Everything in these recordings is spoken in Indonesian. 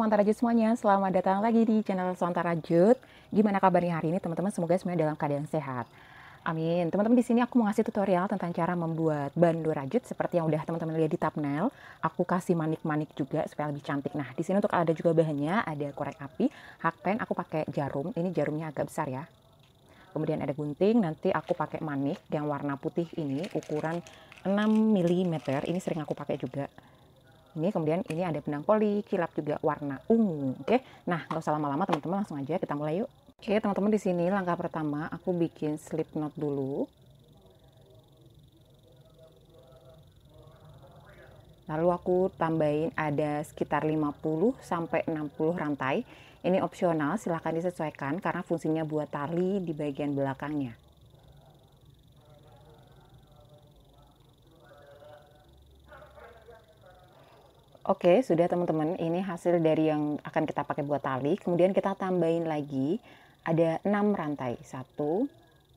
Sontar Rajut semuanya, selamat datang lagi di channel Sontar Rajut. Gimana kabarnya hari ini teman-teman? Semoga semuanya dalam keadaan sehat. Amin. Teman-teman, di sini aku mau ngasih tutorial tentang cara membuat bando rajut seperti yang udah teman-teman lihat di thumbnail. Aku kasih manik-manik juga supaya lebih cantik. Nah, di sini untuk ada juga bahannya, ada korek api, hakpen, aku pakai jarum. Ini jarumnya agak besar ya. Kemudian ada gunting, nanti aku pakai manik yang warna putih ini, ukuran 6 mm. Ini sering aku pakai juga. Ini kemudian ini ada benang poli, kilap juga warna ungu. Oke, nah nggak usah lama-lama teman-teman, langsung aja kita mulai yuk. Oke teman-teman, di sini langkah pertama aku bikin slip knot dulu. Lalu aku tambahin ada sekitar 50 sampai 60 rantai. Ini opsional, silahkan disesuaikan karena fungsinya buat tali di bagian belakangnya. Oke, sudah teman-teman, ini hasil dari yang akan kita pakai buat tali. Kemudian kita tambahin lagi ada 6 rantai. 1,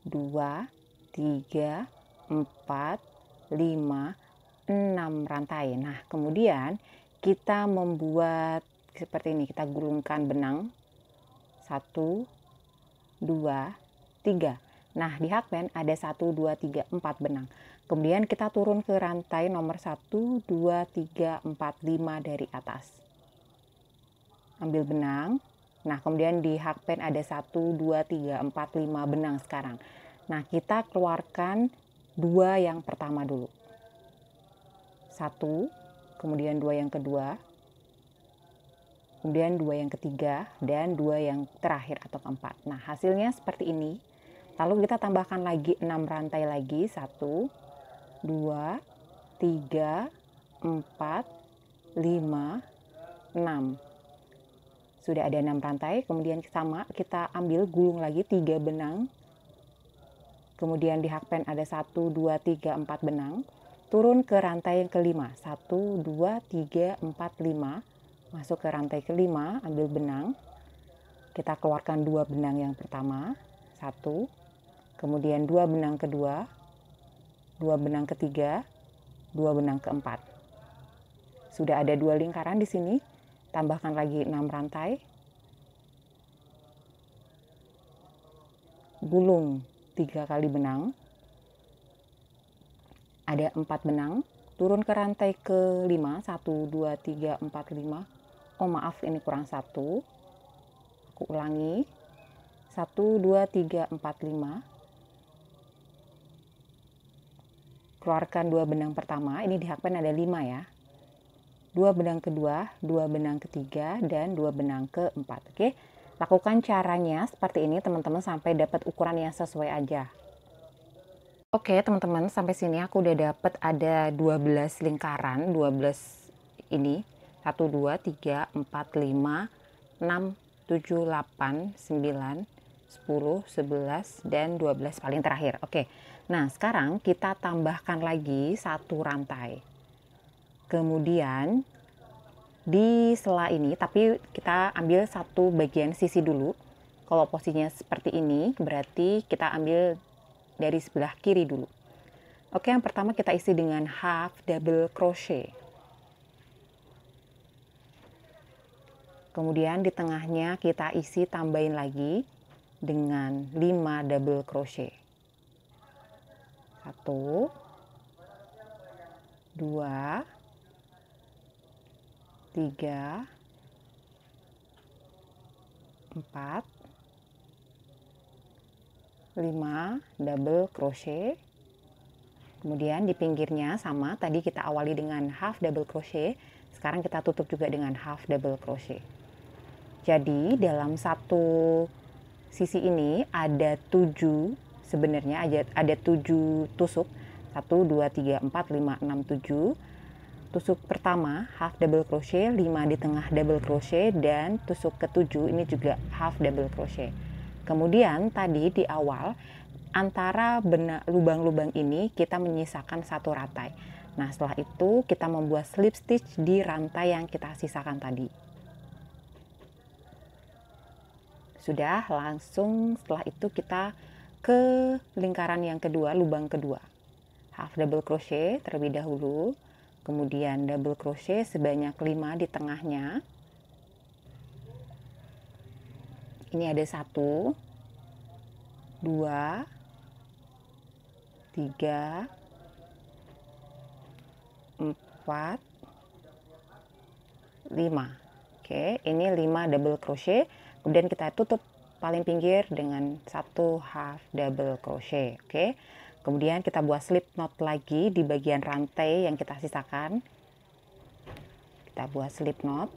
2, 3, 4, 5, 6 rantai. Nah, kemudian kita membuat seperti ini. Kita gulungkan benang. 1, 2, 3. Nah, di hakpen ada 1, 2, 3, 4 benang. Kemudian kita turun ke rantai nomor 1, 2, 3, 4, 5 dari atas. Ambil benang. Nah, kemudian di hakpen ada 1, 2, 3, 4, 5 benang sekarang. Nah, kita keluarkan 2 yang pertama dulu. 1, kemudian 2 yang kedua, kemudian 2 yang ketiga, dan 2 yang terakhir atau keempat. Nah, hasilnya seperti ini. Lalu kita tambahkan lagi 6 rantai lagi. 1, 2, 3, 4, 5, 6. Sudah ada 6 rantai, kemudian sama kita ambil gulung lagi 3 benang. Kemudian di hakpen ada 1, 2, 3, 4 benang. Turun ke rantai yang kelima. 1, 2, 3, 4, 5. Masuk ke rantai kelima, ambil benang. Kita keluarkan 2 benang yang pertama. 1, kemudian 2 benang kedua, 2 benang ketiga, 2 benang keempat. Sudah ada 2 lingkaran di sini. Tambahkan lagi 6 rantai. Gulung 3 kali benang. Ada 4 benang. Turun ke rantai ke-5. 1, 2, 3, 4, 5. Oh maaf, ini kurang 1. Aku ulangi. 1, 2, 3, 4, 5. Keluarkan 2 benang pertama, ini di hakpen ada 5 ya. 2 benang kedua, 2 benang ketiga, dan 2 benang keempat. Oke, lakukan caranya seperti ini teman-teman sampai dapat ukuran yang sesuai aja. Oke teman-teman, sampai sini aku udah dapat ada 12 lingkaran, 12 ini. 1, 2, 3, 4, 5, 6, 7, 8, 9, 10, 11, dan 12 paling terakhir. Oke, nah sekarang kita tambahkan lagi 1 rantai. Kemudian di sela ini, tapi kita ambil satu bagian sisi dulu. Kalau posisinya seperti ini, berarti kita ambil dari sebelah kiri dulu. Oke, yang pertama kita isi dengan half double crochet. Kemudian di tengahnya kita isi tambahin lagi dengan 5 double crochet. 1, 2, 3, 4, 5 double crochet. Kemudian di pinggirnya sama, tadi kita awali dengan half double crochet, sekarang kita tutup juga dengan half double crochet. Jadi dalam satu sisi ini ada 7, sebenarnya ada 7 tusuk. 1, 2, 3, 4, 5, 6, 7. Tusuk pertama half double crochet, 5 di tengah double crochet, dan tusuk ke-7 ini juga half double crochet. Kemudian tadi di awal antara lubang-lubang ini kita menyisakan 1 rantai. Nah, setelah itu kita membuat slip stitch di rantai yang kita sisakan tadi. Sudah, langsung setelah itu kita ke lingkaran yang kedua, lubang kedua. Half double crochet terlebih dahulu, kemudian double crochet sebanyak 5 di tengahnya. Ini ada 1, 2, 3, 4, 5. Oke, ini 5 double crochet. Kemudian kita tutup paling pinggir dengan 1 half double crochet. Oke, kemudian kita buat slip knot lagi di bagian rantai yang kita sisakan. Kita buat slip knot,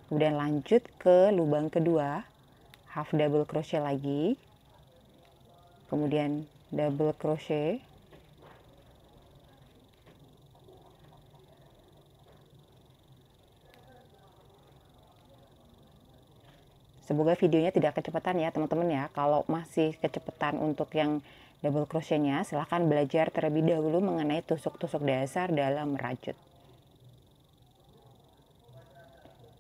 kemudian lanjut ke lubang kedua, half double crochet lagi, kemudian double crochet, semoga videonya tidak kecepatan ya teman-teman ya. Kalau masih kecepatan untuk yang double crochetnya, silahkan belajar terlebih dahulu mengenai tusuk-tusuk dasar dalam merajut.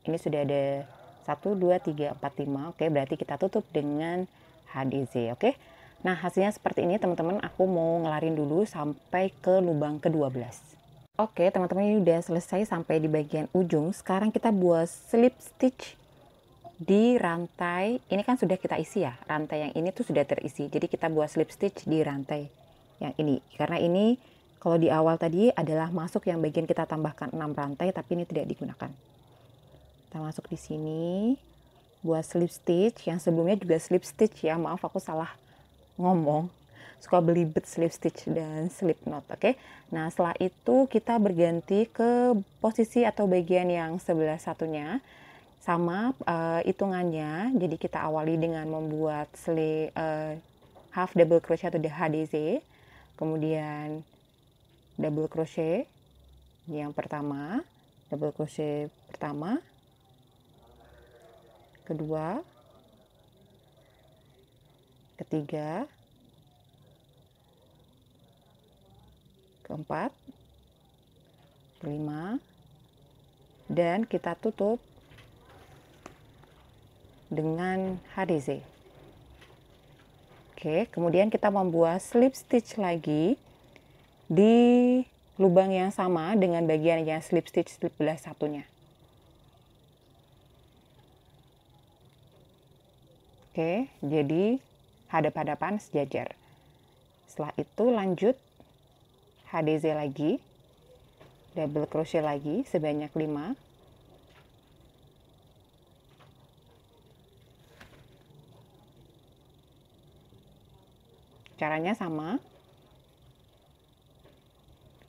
Ini sudah ada 1, 2, 3, 4, 5. Oke, berarti kita tutup dengan HDZ. Oke, nah hasilnya seperti ini teman-teman. Aku mau ngelarin dulu sampai ke lubang ke-12. Oke teman-teman, ini udah selesai sampai di bagian ujung. Sekarang kita buat slip stitch di rantai. Ini kan sudah kita isi ya, rantai yang ini tuh sudah terisi. Jadi kita buat slip stitch di rantai yang ini. Karena ini kalau di awal tadi adalah masuk yang bagian kita tambahkan 6 rantai, tapi ini tidak digunakan. Kita masuk di sini, buat slip stitch. Yang sebelumnya juga slip stitch ya, maaf aku salah ngomong. Suka belibet slip stitch dan slip knot. Oke, nah setelah itu kita berganti ke posisi atau bagian yang sebelah satunya. Sama hitungannya, jadi kita awali dengan membuat half double crochet atau HDZ, kemudian double crochet yang pertama, double crochet pertama, kedua, ketiga, keempat, kelima, dan kita tutup dengan HDZ. Oke, kemudian kita membuat slip stitch lagi di lubang yang sama dengan bagian yang slip stitch sebelah satunya. Oke, jadi hadap-hadapan sejajar. Setelah itu lanjut HDZ lagi, double crochet lagi sebanyak 5. Caranya sama,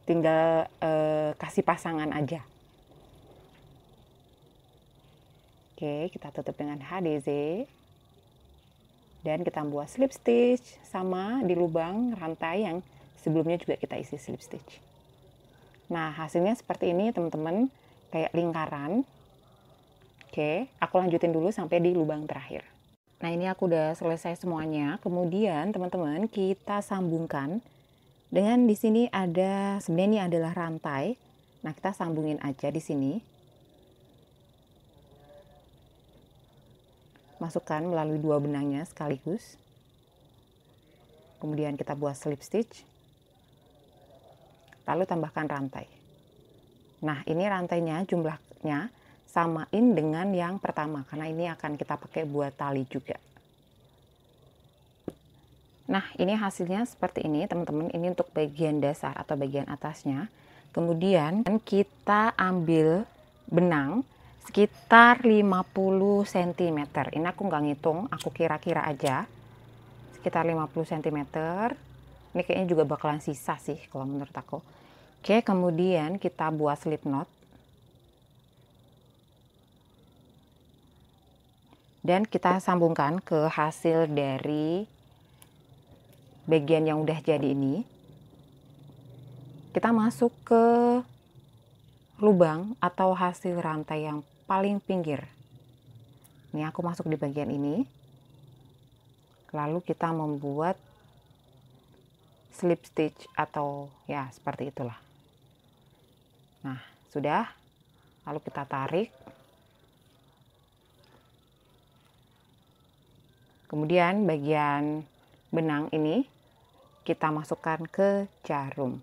tinggal kasih pasangan aja. Oke, kita tutup dengan HDZ dan kita buat slip stitch sama di lubang rantai yang sebelumnya juga kita isi slip stitch. Nah hasilnya seperti ini teman-teman, kayak lingkaran. Oke, aku lanjutin dulu sampai di lubang terakhir. Nah ini aku udah selesai semuanya. Kemudian teman-teman kita sambungkan dengan di sini ada, sebenarnya ini adalah rantai. Nah kita sambungin aja di sini. Masukkan melalui 2 benangnya sekaligus. Kemudian kita buat slip stitch. Lalu tambahkan rantai. Nah ini rantainya jumlahnya samain dengan yang pertama, karena ini akan kita pakai buat tali juga. Nah ini hasilnya seperti ini teman-teman. Ini untuk bagian dasar atau bagian atasnya. Kemudian kita ambil benang sekitar 50 cm. Ini aku nggak ngitung, aku kira-kira aja sekitar 50 cm. Ini kayaknya juga bakalan sisa sih kalau menurut aku. Oke, kemudian kita buat slip knot. Dan kita sambungkan ke hasil dari bagian yang udah jadi ini. Kita masuk ke lubang atau hasil rantai yang paling pinggir. Ini aku masuk di bagian ini. Lalu kita membuat slip stitch atau ya seperti itulah. Nah, sudah. Lalu kita tarik. Kemudian bagian benang ini kita masukkan ke jarum.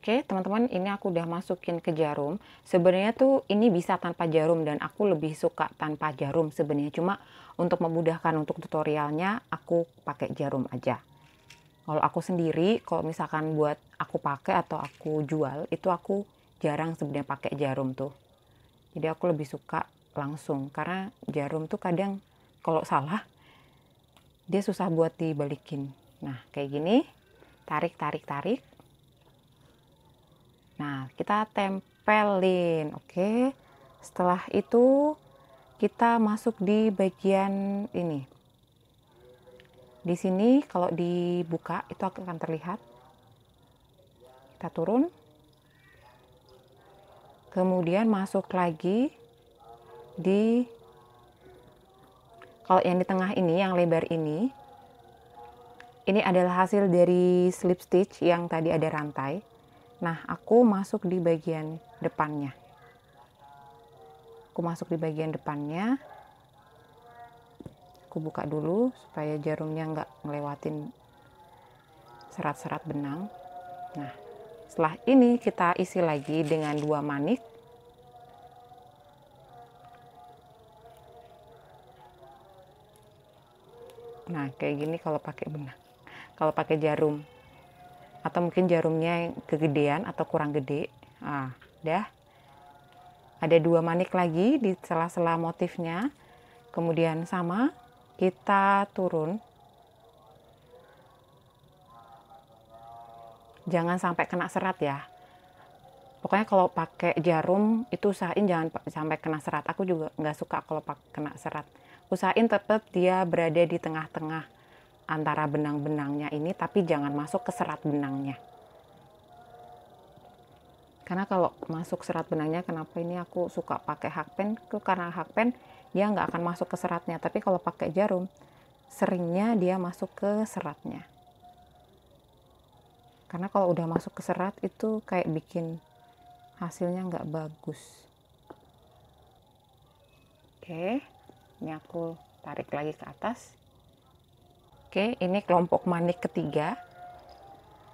Oke, teman-teman, ini aku udah masukin ke jarum. Sebenarnya tuh ini bisa tanpa jarum dan aku lebih suka tanpa jarum sebenarnya. Cuma untuk memudahkan untuk tutorialnya, aku pakai jarum aja. Kalau aku sendiri, kalau misalkan buat aku pakai atau aku jual, itu aku jarang sebenarnya pakai jarum tuh. Jadi aku lebih suka langsung, karena jarum tuh kadang kalau salah, dia susah buat dibalikin. Nah, kayak gini, tarik, tarik, tarik. Nah, kita tempelin, oke. Setelah itu kita masuk di bagian ini. Di sini kalau dibuka itu akan terlihat. Kita turun. Kemudian masuk lagi di, kalau yang di tengah ini, yang lebar ini adalah hasil dari slip stitch yang tadi ada rantai. Nah, aku masuk di bagian depannya. Aku masuk di bagian depannya. Aku buka dulu supaya jarumnya nggak ngelewatin serat-serat benang. Nah, setelah ini kita isi lagi dengan 2 manik. Nah, kayak gini kalau pakai benang. Kalau pakai jarum. Atau mungkin jarumnya yang kegedean atau kurang gede. Nah, udah. Ada 2 manik lagi di sela-sela motifnya. Kemudian sama, kita turun. Jangan sampai kena serat ya. Pokoknya kalau pakai jarum itu usahain jangan sampai kena serat. Aku juga nggak suka kalau kena serat. Usahain tetap dia berada di tengah-tengah antara benang-benangnya ini, tapi jangan masuk ke serat benangnya. Karena kalau masuk serat benangnya, kenapa ini aku suka pakai hakpen? Karena hakpen dia nggak akan masuk ke seratnya, tapi kalau pakai jarum seringnya dia masuk ke seratnya. Karena kalau udah masuk ke serat itu kayak bikin hasilnya nggak bagus. Oke, ini aku tarik lagi ke atas. Oke, ini kelompok manik ketiga.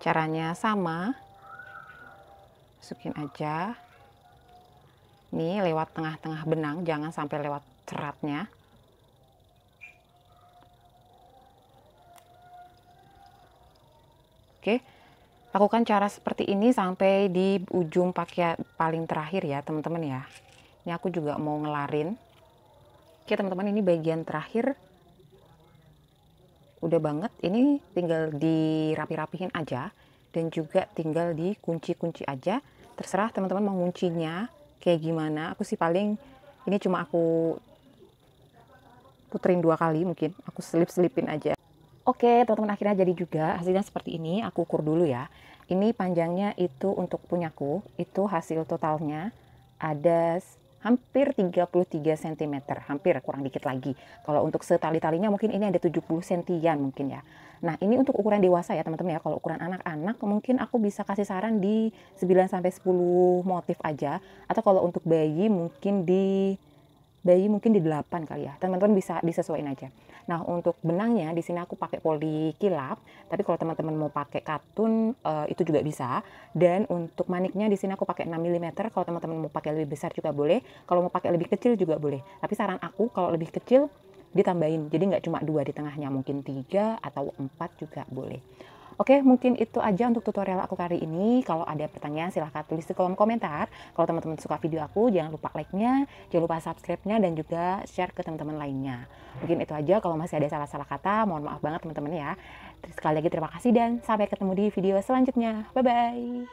Caranya sama. Masukin aja. Nih lewat tengah-tengah benang, jangan sampai lewat seratnya. Oke, lakukan cara seperti ini sampai di ujung pakaian paling terakhir ya teman-teman ya. Ini aku juga mau ngelarin. Oke teman-teman, ini bagian terakhir. Udah banget, ini tinggal dirapi-rapihin aja. Dan juga tinggal dikunci-kunci aja. Terserah teman-teman mau nguncinya kayak gimana. Aku sih paling, ini cuma aku puterin 2 kali mungkin. Aku selip-selipin aja. Oke teman-teman, akhirnya jadi juga. Hasilnya seperti ini. Aku ukur dulu ya. Ini panjangnya itu untuk punyaku. Itu hasil totalnya ada hampir 33 cm, hampir kurang dikit lagi. Kalau untuk setali-talinya mungkin ini ada 70 sentian mungkin ya. Nah, ini untuk ukuran dewasa ya teman-teman ya. Kalau ukuran anak-anak mungkin aku bisa kasih saran di 9 sampai 10 motif aja, atau kalau untuk bayi mungkin di 8 kali ya. Teman-teman bisa disesuaiin aja. Nah, untuk benangnya di sini aku pakai poli kilap, tapi kalau teman-teman mau pakai katun itu juga bisa. Dan untuk maniknya di sini aku pakai 6 mm. Kalau teman-teman mau pakai lebih besar juga boleh. Kalau mau pakai lebih kecil juga boleh. Tapi saran aku kalau lebih kecil ditambahin. Jadi nggak cuma 2 di tengahnya, mungkin 3 atau 4 juga boleh. Oke, mungkin itu aja untuk tutorial aku kali ini. Kalau ada pertanyaan silahkan tulis di kolom komentar. Kalau teman-teman suka video aku, jangan lupa like-nya, jangan lupa subscribe-nya, dan juga share ke teman-teman lainnya. Mungkin itu aja. Kalau masih ada salah-salah kata, mohon maaf banget teman-teman ya. Sekali lagi terima kasih dan sampai ketemu di video selanjutnya. Bye-bye.